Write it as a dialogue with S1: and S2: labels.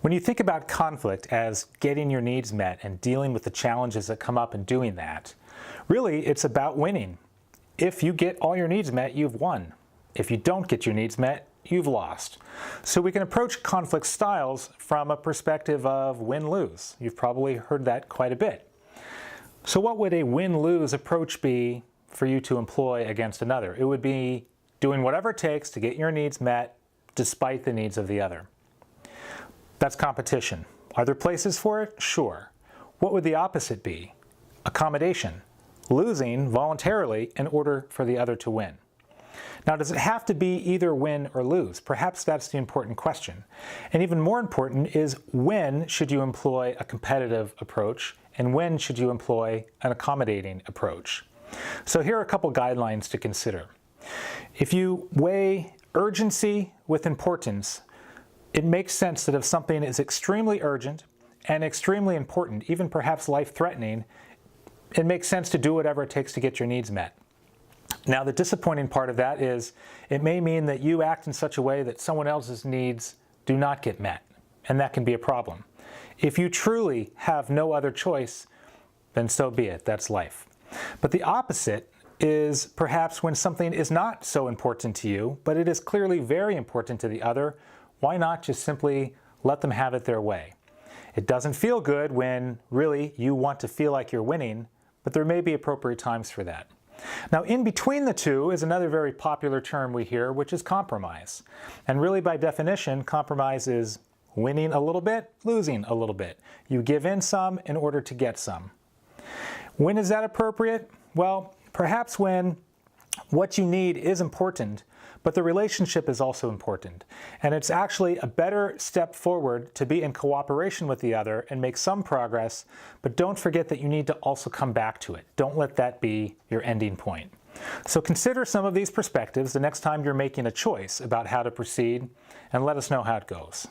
S1: When you think about conflict as getting your needs met and dealing with the challenges that come up in doing that, really it's about winning. If you get all your needs met, you've won. If you don't get your needs met, you've lost. So we can approach conflict styles from a perspective of win-lose. You've probably heard that quite a bit. So what would a win-lose approach be for you to employ against another? It would be doing whatever it takes to get your needs met despite the needs of the other. That's competition. Are there places for it? Sure. What would the opposite be? Accommodation. Losing voluntarily in order for the other to win. Now, does it have to be either win or lose? Perhaps that's the important question. And even more important is, when should you employ a competitive approach and when should you employ an accommodating approach? So here are a couple guidelines to consider. If you weigh urgency with importance, it makes sense that if something is extremely urgent and extremely important, even perhaps life-threatening, it makes sense to do whatever it takes to get your needs met. Now, the disappointing part of that is it may mean that you act in such a way that someone else's needs do not get met, and that can be a problem. If you truly have no other choice, then so be it. That's life. But the opposite is perhaps when something is not so important to you, but it is clearly very important to the other. Why not just simply let them have it their way? It doesn't feel good when really you want to feel like you're winning, but there may be appropriate times for that. Now, in between the two is another very popular term we hear, which is compromise. And really, by definition, compromise is winning a little bit, losing a little bit. You give in some in order to get some. When is that appropriate? Well, perhaps when what you need is important, but the relationship is also important. And it's actually a better step forward to be in cooperation with the other and make some progress, but don't forget that you need to also come back to it. Don't let that be your ending point. So consider some of these perspectives the next time you're making a choice about how to proceed, and let us know how it goes.